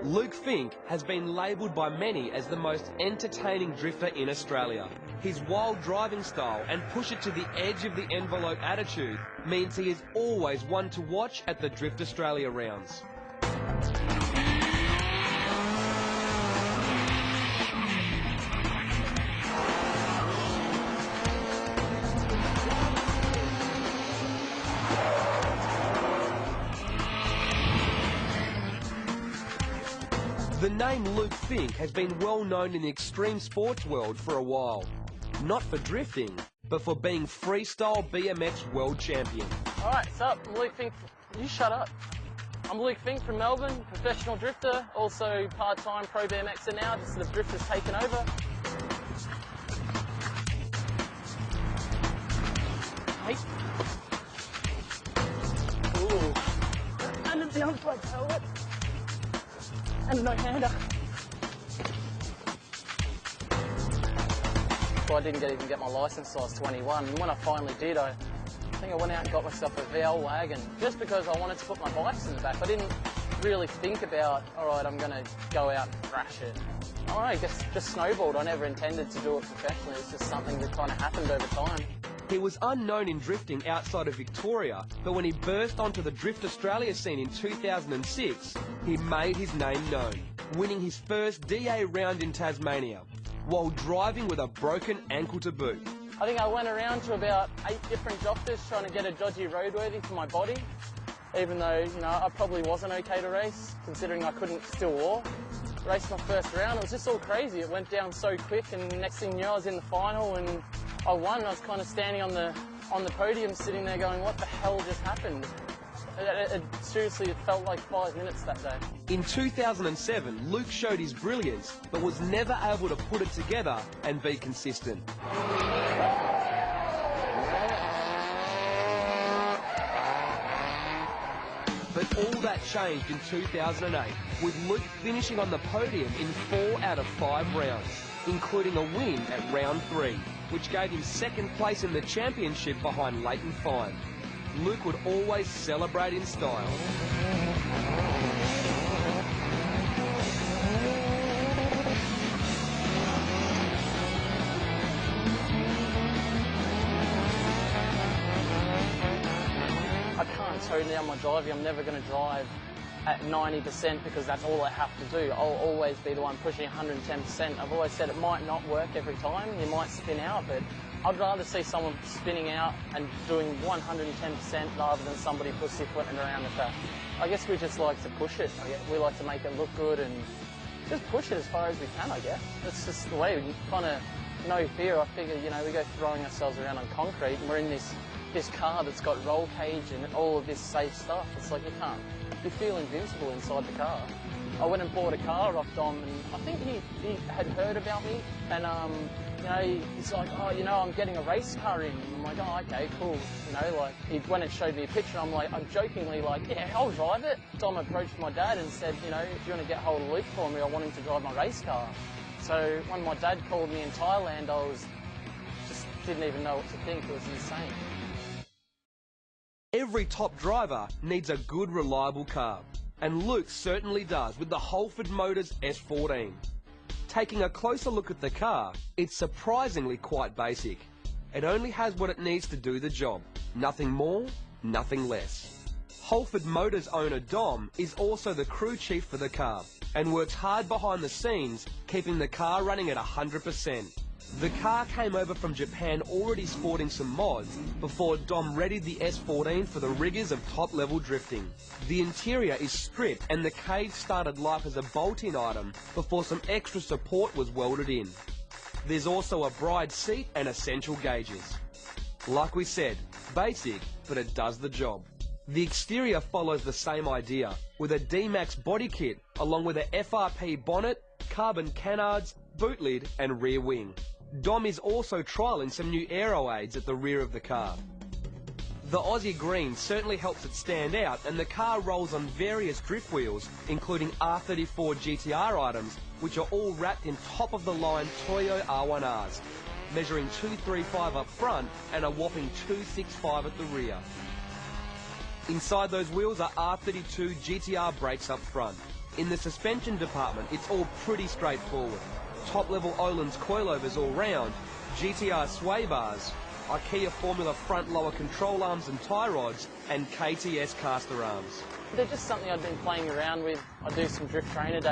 Luke Fink has been labelled by many as the most entertaining drifter in Australia. His wild driving style and push it to the edge of the envelope attitude means he is always one to watch at the Drift Australia rounds. The name Luke Fink has been well known in the extreme sports world for a while. Not for drifting, but for being freestyle BMX world champion. Alright, what's up? I'm Luke Fink. You shut up. I'm Luke Fink from Melbourne, professional drifter, also part-time pro BMXer now, just the drift has taken over. Hey. Ooh. And the outside pellet. And a no-hander. So I didn't even get my licence till I was 21, and when I finally did, I think I went out and got myself a VL wagon, just because I wanted to put my bikes in the back. I didn't really think about, alright, I'm going to go out and crash it. I guess just snowballed. I never intended to do it professionally, it's just something that kind of happened over time. He was unknown in drifting outside of Victoria, but when he burst onto the Drift Australia scene in 2006, he made his name known, winning his first DA round in Tasmania, while driving with a broken ankle to boot. I think I went around to about 8 different doctors trying to get a dodgy roadworthy for my body, even though, you know, I probably wasn't okay to race, considering I couldn't still walk. Raced my first round, it was just all crazy. It went down so quick, and next thing you know, I was in the final and I won. I was kind of standing on the podium, sitting there going, what the hell just happened? Seriously, it felt like 5 minutes that day. In 2007, Luke showed his brilliance, but was never able to put it together and be consistent. But all that changed in 2008, with Luke finishing on the podium in 4 out of 5 rounds, including a win at round 3, which gave him second place in the championship behind Leighton Fine. Luke would always celebrate in style. I can't tone down my driving. I'm never going to drive at 90% because that's all I have to do. I'll always be the one pushing 110%. I've always said it might not work every time. You might spin out, but I'd rather see someone spinning out and doing 110% rather than somebody pussyfooting around the track. I guess we just like to push it. We like to make it look good and just push it as far as we can, I guess. That's just the way. We kind of no fear. I figure, you know, we go throwing ourselves around on concrete and we're in this car that's got roll cage and all of this safe stuff. It's like you feel invincible inside the car. I went and bought a car off Dom, and I think he had heard about me, and you know, he's like, oh, you know, I'm getting a race car in. I'm like, oh, okay, cool. You know, like, he went and showed me a picture. I'm jokingly like, yeah, I'll drive it. Dom approached my dad and said, you know, if you want to get hold of Luke for me, I want him to drive my race car. So when my dad called me in Thailand, I just didn't even know what to think. It was insane. Every top driver needs a good, reliable car, and Luke certainly does with the Holford Motors S14. Taking a closer look at the car, it's surprisingly quite basic. It only has what it needs to do the job. Nothing more, nothing less. Holford Motors owner Dom is also the crew chief for the car and works hard behind the scenes, keeping the car running at 100%. The car came over from Japan already sporting some mods before Dom readied the S14 for the rigours of top-level drifting. The interior is stripped and the cage started life as a bolt-in item before some extra support was welded in. There's also a bride seat and essential gauges. Like we said, basic, but it does the job. The exterior follows the same idea, with a D-Max body kit along with a FRP bonnet, carbon canards, boot lid and rear wing. Dom is also trialling some new aero aids at the rear of the car. The Aussie green certainly helps it stand out, and the car rolls on various drift wheels, including R34 GTR items, which are all wrapped in top-of-the-line Toyo R1Rs, measuring 235 up front and a whopping 265 at the rear. Inside those wheels are R32 GTR brakes up front. In the suspension department, it's all pretty straightforward. Top-level Öhlins coilovers all round, GTR sway bars, IKEA Formula front lower control arms and tie rods, and KTS caster arms. They're just something I've been playing around with. I do some drift training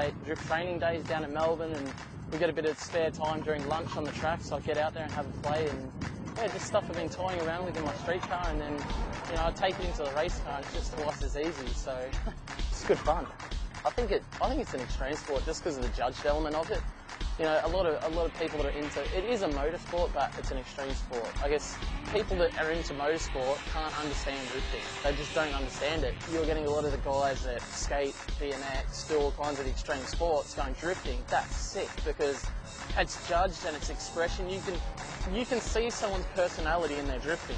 days down in Melbourne, and we get a bit of spare time during lunch on the track, so I get out there and have a play. And yeah, just stuff I've been toying around with in my street car, and then I take it into the race car, and it's just twice as easy. So it's good fun. I think it's an extreme sport just because of the judged element of it. A lot of people that are into it is a motorsport, but it's an extreme sport. I guess people that are into motorsport can't understand drifting. They just don't understand it. You're getting a lot of the guys that skate, BMX, do all kinds of extreme sports going drifting. That's sick because it's judged and it's expression. You can see someone's personality in their drifting.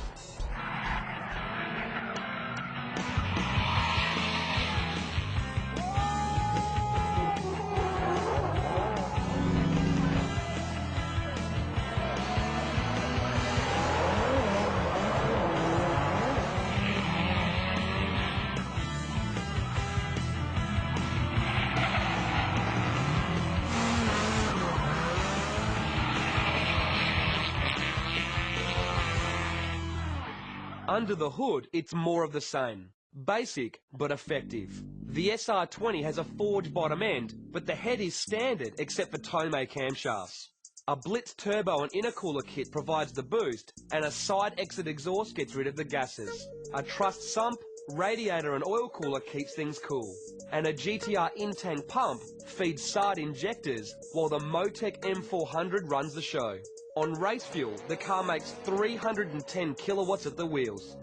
Under the hood, it's more of the same. Basic, but effective. The SR20 has a forged bottom end, but the head is standard except for Tomei camshafts. A Blitz turbo and intercooler kit provides the boost, and a side exit exhaust gets rid of the gases. A truss sump, radiator and oil cooler keeps things cool. And a GTR in-tank pump feeds SARD injectors, while the Motec M400 runs the show. On race fuel, the car makes 310 kilowatts at the wheels.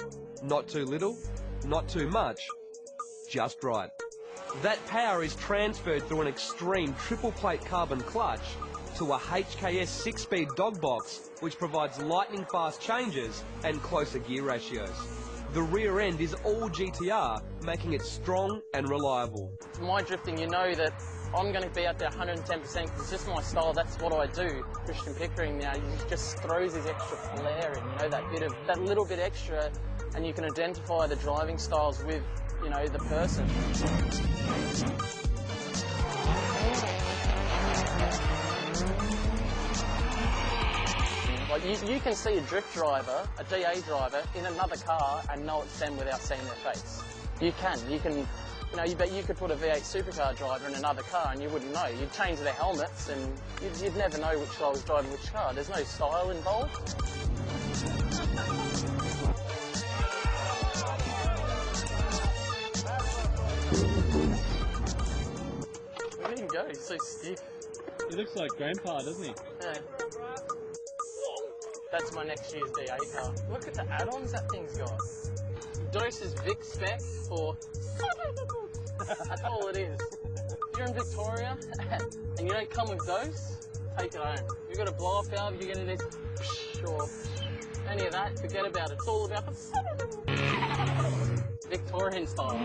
Not too little, not too much, just right. That power is transferred through an extreme triple plate carbon clutch to a HKS 6-speed dog box, which provides lightning fast changes and closer gear ratios. The rear end is all GTR, making it strong and reliable. My drifting, you know that I'm going to be out there 110% because it's just my style. That's what I do. Christian Pickering, he just throws his extra flair in, that little bit extra, and you can identify the driving styles with, the person. Like you can see a drift driver, a DA driver, in another car and know it's them without seeing their face. You can, you could put a V8 supercar driver in another car and you wouldn't know. You'd change their helmets and you'd never know which guy was driving which car. There's no style involved. Where did he go? He's so stiff. He looks like Grandpa, doesn't he? Yeah. That's my next year's DA car. Look at the add-ons that thing's got. Dose's Vic spec for... That's all it is. If you're in Victoria and you don't come with Dose, take it home. If you've got a blow-off valve, you're going to do... or any of that, forget about it. It's all about the... Victorian style.